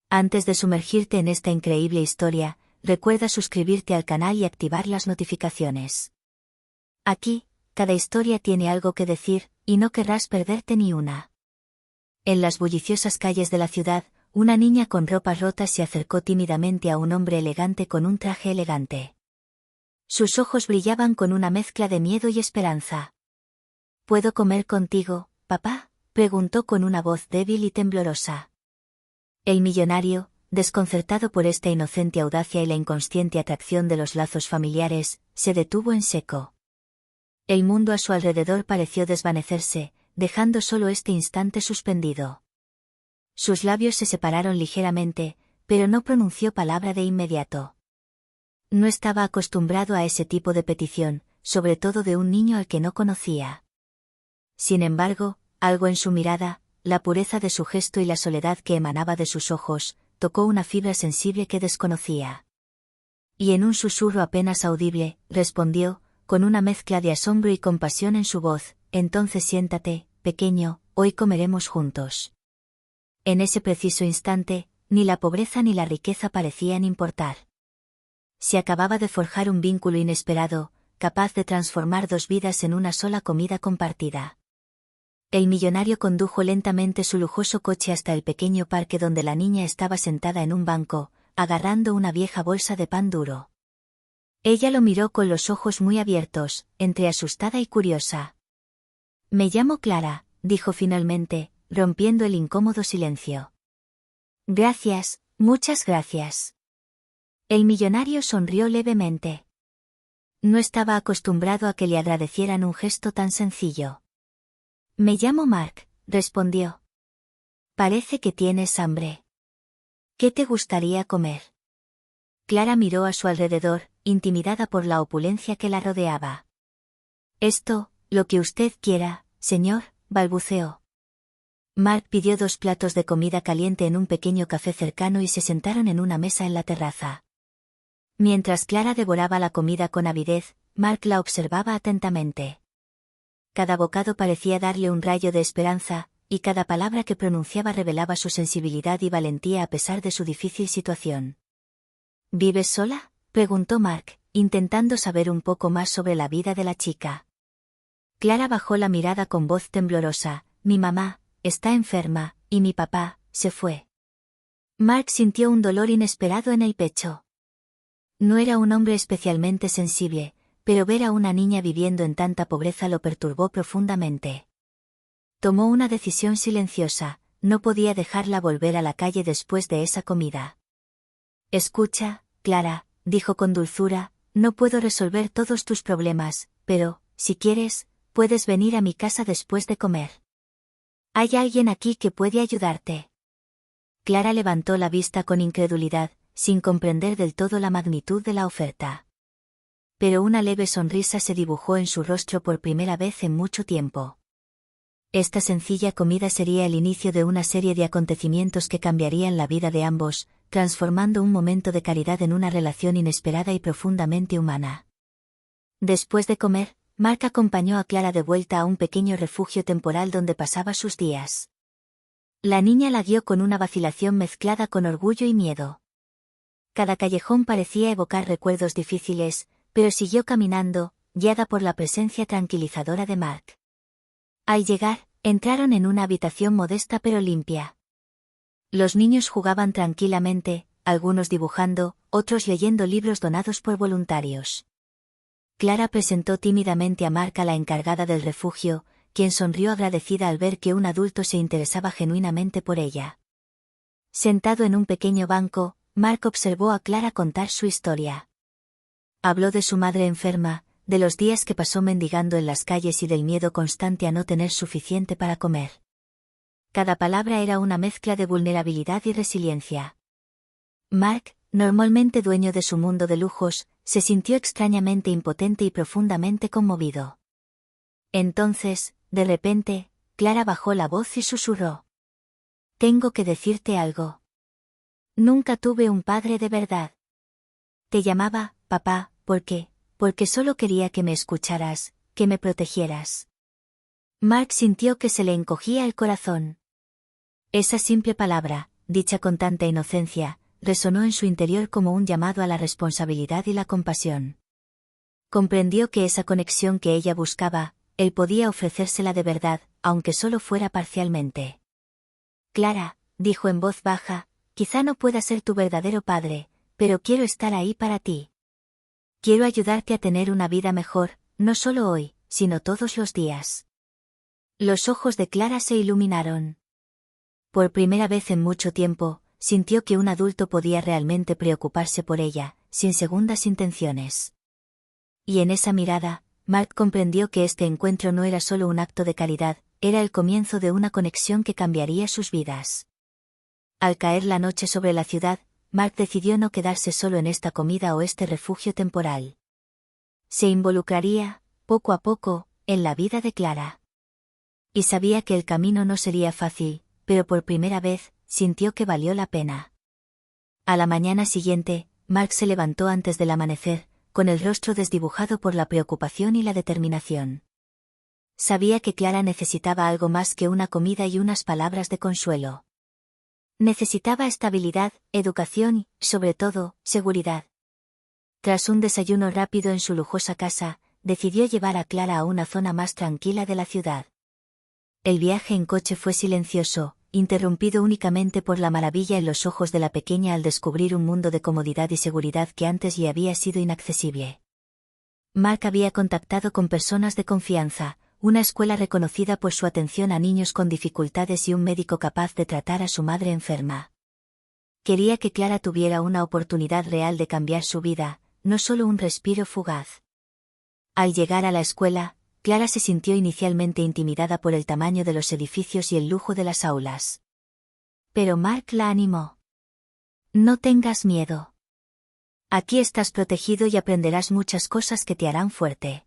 Antes de sumergirte en esta increíble historia, recuerda suscribirte al canal y activar las notificaciones. Aquí, cada historia tiene algo que decir, y no querrás perderte ni una. En las bulliciosas calles de la ciudad, una niña con ropas rotas se acercó tímidamente a un hombre elegante con un traje elegante. Sus ojos brillaban con una mezcla de miedo y esperanza. ¿Puedo comer contigo, papá?, preguntó con una voz débil y temblorosa. El millonario, desconcertado por esta inocente audacia y la inconsciente atracción de los lazos familiares, se detuvo en seco. El mundo a su alrededor pareció desvanecerse, dejando solo este instante suspendido. Sus labios se separaron ligeramente, pero no pronunció palabra de inmediato. No estaba acostumbrado a ese tipo de petición, sobre todo de un niño al que no conocía. Sin embargo, algo en su mirada, la pureza de su gesto y la soledad que emanaba de sus ojos, tocó una fibra sensible que desconocía. Y en un susurro apenas audible, respondió, con una mezcla de asombro y compasión en su voz: entonces siéntate, pequeño, hoy comeremos juntos. En ese preciso instante, ni la pobreza ni la riqueza parecían importar. Se acababa de forjar un vínculo inesperado, capaz de transformar dos vidas en una sola comida compartida. El millonario condujo lentamente su lujoso coche hasta el pequeño parque donde la niña estaba sentada en un banco, agarrando una vieja bolsa de pan duro. Ella lo miró con los ojos muy abiertos, entre asustada y curiosa. «Me llamo Clara», dijo finalmente, rompiendo el incómodo silencio. «Gracias, muchas gracias». El millonario sonrió levemente. No estaba acostumbrado a que le agradecieran un gesto tan sencillo. «Me llamo Mark», respondió. «Parece que tienes hambre. ¿Qué te gustaría comer?» Clara miró a su alrededor, intimidada por la opulencia que la rodeaba. «Esto, lo que usted quiera, señor», balbuceó. Mark pidió 2 platos de comida caliente en un pequeño café cercano y se sentaron en una mesa en la terraza. Mientras Clara devoraba la comida con avidez, Mark la observaba atentamente. Cada bocado parecía darle un rayo de esperanza, y cada palabra que pronunciaba revelaba su sensibilidad y valentía a pesar de su difícil situación. «¿Vives sola?», preguntó Mark, intentando saber un poco más sobre la vida de la chica. Clara bajó la mirada con voz temblorosa. «Mi mamá está enferma, y mi papá se fue». Mark sintió un dolor inesperado en el pecho. No era un hombre especialmente sensible, pero ver a una niña viviendo en tanta pobreza lo perturbó profundamente. Tomó una decisión silenciosa: no podía dejarla volver a la calle después de esa comida. «Escucha, Clara», dijo con dulzura, «no puedo resolver todos tus problemas, pero, si quieres, puedes venir a mi casa después de comer. Hay alguien aquí que puede ayudarte». Clara levantó la vista con incredulidad, sin comprender del todo la magnitud de la oferta. Pero una leve sonrisa se dibujó en su rostro por primera vez en mucho tiempo. Esta sencilla comida sería el inicio de una serie de acontecimientos que cambiarían la vida de ambos, transformando un momento de caridad en una relación inesperada y profundamente humana. Después de comer, Mark acompañó a Clara de vuelta a un pequeño refugio temporal donde pasaba sus días. La niña la guió con una vacilación mezclada con orgullo y miedo. Cada callejón parecía evocar recuerdos difíciles, pero siguió caminando, guiada por la presencia tranquilizadora de Mark. Al llegar, entraron en una habitación modesta pero limpia. Los niños jugaban tranquilamente, algunos dibujando, otros leyendo libros donados por voluntarios. Clara presentó tímidamente a Mark a la encargada del refugio, quien sonrió agradecida al ver que un adulto se interesaba genuinamente por ella. Sentado en un pequeño banco, Mark observó a Clara contar su historia. Habló de su madre enferma, de los días que pasó mendigando en las calles y del miedo constante a no tener suficiente para comer. Cada palabra era una mezcla de vulnerabilidad y resiliencia. Mark, normalmente dueño de su mundo de lujos, se sintió extrañamente impotente y profundamente conmovido. Entonces, de repente, Clara bajó la voz y susurró: «Tengo que decirte algo. Nunca tuve un padre de verdad. Te llamaba papá, porque solo quería que me escucharas, que me protegieras». Mark sintió que se le encogía el corazón. Esa simple palabra, dicha con tanta inocencia, resonó en su interior como un llamado a la responsabilidad y la compasión. Comprendió que esa conexión que ella buscaba, él podía ofrecérsela de verdad, aunque solo fuera parcialmente. Clara, dijo en voz baja, quizá no pueda ser tu verdadero padre, pero quiero estar ahí para ti. Quiero ayudarte a tener una vida mejor, no solo hoy, sino todos los días. Los ojos de Clara se iluminaron. Por primera vez en mucho tiempo, sintió que un adulto podía realmente preocuparse por ella, sin segundas intenciones. Y en esa mirada, Mark comprendió que este encuentro no era solo un acto de caridad, era el comienzo de una conexión que cambiaría sus vidas. Al caer la noche sobre la ciudad, Mark decidió no quedarse solo en esta comida o este refugio temporal. Se involucraría, poco a poco, en la vida de Clara. Y sabía que el camino no sería fácil, pero por primera vez, sintió que valió la pena. A la mañana siguiente, Mark se levantó antes del amanecer, con el rostro desdibujado por la preocupación y la determinación. Sabía que Clara necesitaba algo más que una comida y unas palabras de consuelo. Necesitaba estabilidad, educación y, sobre todo, seguridad. Tras un desayuno rápido en su lujosa casa, decidió llevar a Clara a una zona más tranquila de la ciudad. El viaje en coche fue silencioso, interrumpido únicamente por la maravilla en los ojos de la pequeña al descubrir un mundo de comodidad y seguridad que antes le había sido inaccesible. Mark había contactado con personas de confianza, una escuela reconocida por su atención a niños con dificultades y un médico capaz de tratar a su madre enferma. Quería que Clara tuviera una oportunidad real de cambiar su vida, no solo un respiro fugaz. Al llegar a la escuela, Clara se sintió inicialmente intimidada por el tamaño de los edificios y el lujo de las aulas. Pero Mark la animó. No tengas miedo. Aquí estás protegido y aprenderás muchas cosas que te harán fuerte.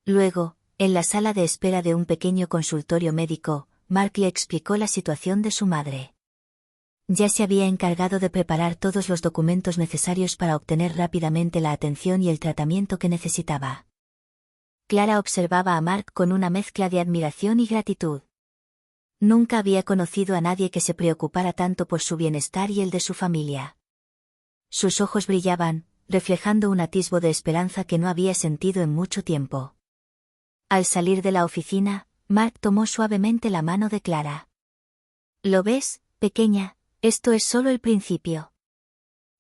Luego, en la sala de espera de un pequeño consultorio médico, Mark le explicó la situación de su madre. Ya se había encargado de preparar todos los documentos necesarios para obtener rápidamente la atención y el tratamiento que necesitaba. Clara observaba a Mark con una mezcla de admiración y gratitud. Nunca había conocido a nadie que se preocupara tanto por su bienestar y el de su familia. Sus ojos brillaban, reflejando un atisbo de esperanza que no había sentido en mucho tiempo. Al salir de la oficina, Mark tomó suavemente la mano de Clara. ¿Lo ves, pequeña? Esto es solo el principio.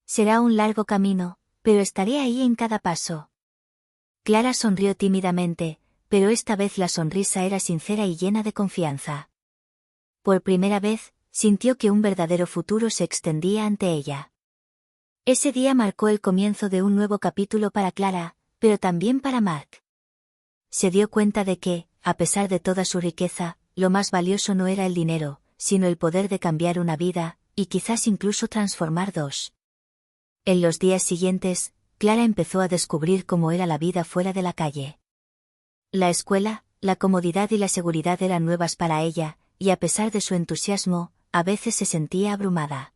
Será un largo camino, pero estaré ahí en cada paso. Clara sonrió tímidamente, pero esta vez la sonrisa era sincera y llena de confianza. Por primera vez, sintió que un verdadero futuro se extendía ante ella. Ese día marcó el comienzo de un nuevo capítulo para Clara, pero también para Mark. Se dio cuenta de que, a pesar de toda su riqueza, lo más valioso no era el dinero, sino el poder de cambiar una vida, y quizás incluso transformar dos. En los días siguientes, Clara empezó a descubrir cómo era la vida fuera de la calle. La escuela, la comodidad y la seguridad eran nuevas para ella, y a pesar de su entusiasmo, a veces se sentía abrumada.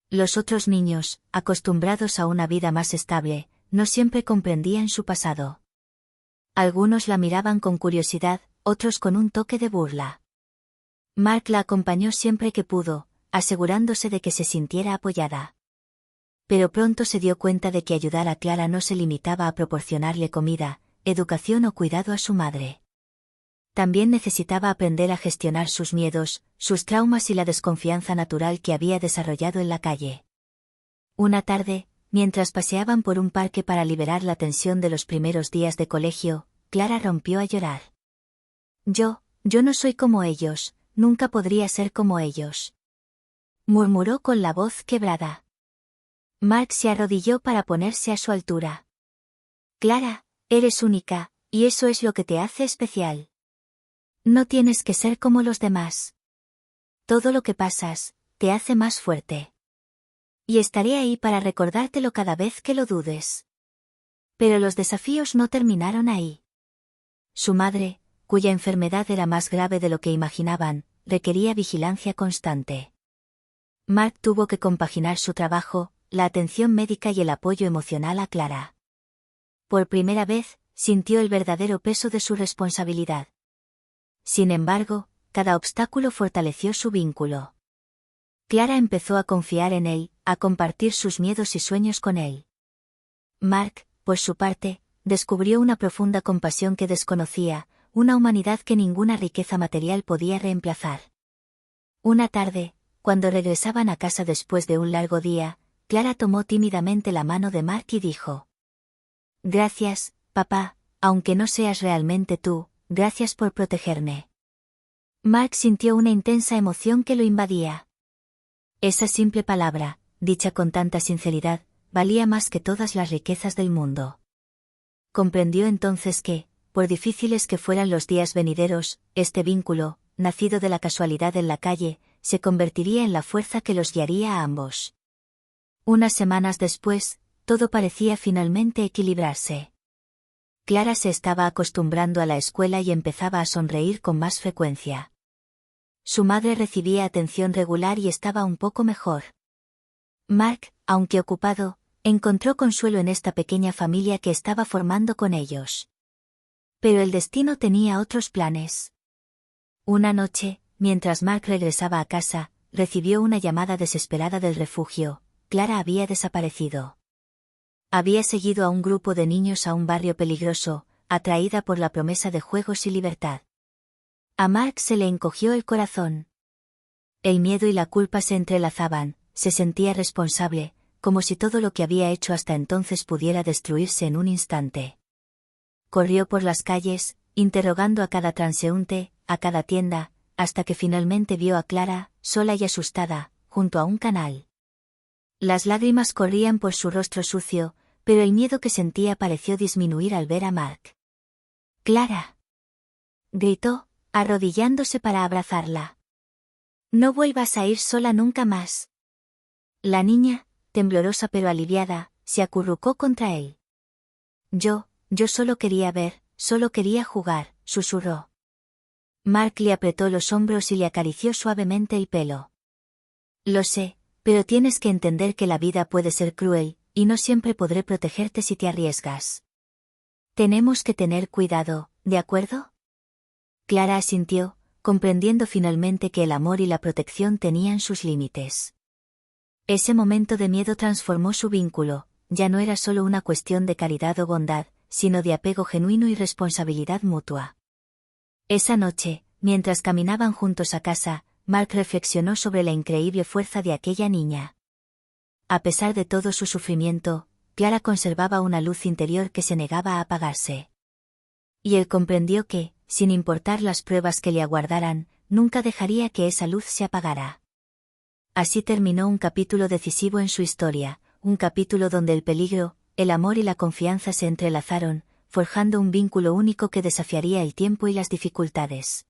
Los otros niños, acostumbrados a una vida más estable, no siempre comprendían su pasado. Algunos la miraban con curiosidad, otros con un toque de burla. Mark la acompañó siempre que pudo, asegurándose de que se sintiera apoyada. Pero pronto se dio cuenta de que ayudar a Clara no se limitaba a proporcionarle comida, educación o cuidado a su madre. También necesitaba aprender a gestionar sus miedos, sus traumas y la desconfianza natural que había desarrollado en la calle. Una tarde, mientras paseaban por un parque para liberar la tensión de los primeros días de colegio, Clara rompió a llorar. Yo no soy como ellos, nunca podría ser como ellos. Murmuró con la voz quebrada. Mark se arrodilló para ponerse a su altura. Clara, eres única, y eso es lo que te hace especial. No tienes que ser como los demás. Todo lo que pasas, te hace más fuerte. Y estaré ahí para recordártelo cada vez que lo dudes. Pero los desafíos no terminaron ahí. Su madre, cuya enfermedad era más grave de lo que imaginaban, requería vigilancia constante. Mark tuvo que compaginar su trabajo, la atención médica y el apoyo emocional a Clara. Por primera vez, sintió el verdadero peso de su responsabilidad. Sin embargo, cada obstáculo fortaleció su vínculo. Clara empezó a confiar en él, a compartir sus miedos y sueños con él. Mark, por su parte, descubrió una profunda compasión que desconocía, una humanidad que ninguna riqueza material podía reemplazar. Una tarde, cuando regresaban a casa después de un largo día, Clara tomó tímidamente la mano de Mark y dijo: «Gracias, papá, aunque no seas realmente tú, gracias por protegerme». Mark sintió una intensa emoción que lo invadía. Esa simple palabra, dicha con tanta sinceridad, valía más que todas las riquezas del mundo. Comprendió entonces que, por difíciles que fueran los días venideros, este vínculo, nacido de la casualidad en la calle, se convertiría en la fuerza que los guiaría a ambos. Unas semanas después, todo parecía finalmente equilibrarse. Clara se estaba acostumbrando a la escuela y empezaba a sonreír con más frecuencia. Su madre recibía atención regular y estaba un poco mejor. Mark, aunque ocupado, encontró consuelo en esta pequeña familia que estaba formando con ellos. Pero el destino tenía otros planes. Una noche, mientras Mark regresaba a casa, recibió una llamada desesperada del refugio. Clara había desaparecido. Había seguido a un grupo de niños a un barrio peligroso, atraída por la promesa de juegos y libertad. A Mark se le encogió el corazón. El miedo y la culpa se entrelazaban, se sentía responsable, como si todo lo que había hecho hasta entonces pudiera destruirse en un instante. Corrió por las calles, interrogando a cada transeúnte, a cada tienda, hasta que finalmente vio a Clara, sola y asustada, junto a un canal. Las lágrimas corrían por su rostro sucio, pero el miedo que sentía pareció disminuir al ver a Mark. «¡Clara!», gritó, arrodillándose para abrazarla. «No vuelvas a ir sola nunca más». La niña, temblorosa pero aliviada, se acurrucó contra él. Yo solo quería ver, solo quería jugar», susurró. Mark le apretó los hombros y le acarició suavemente el pelo. «Lo sé, pero tienes que entender que la vida puede ser cruel, y no siempre podré protegerte si te arriesgas. Tenemos que tener cuidado, ¿de acuerdo?». Clara asintió, comprendiendo finalmente que el amor y la protección tenían sus límites. Ese momento de miedo transformó su vínculo, ya no era solo una cuestión de caridad o bondad, sino de apego genuino y responsabilidad mutua. Esa noche, mientras caminaban juntos a casa, Mark reflexionó sobre la increíble fuerza de aquella niña. A pesar de todo su sufrimiento, Clara conservaba una luz interior que se negaba a apagarse. Y él comprendió que, sin importar las pruebas que le aguardaran, nunca dejaría que esa luz se apagara. Así terminó un capítulo decisivo en su historia, un capítulo donde el peligro, el amor y la confianza se entrelazaron, forjando un vínculo único que desafiaría el tiempo y las dificultades.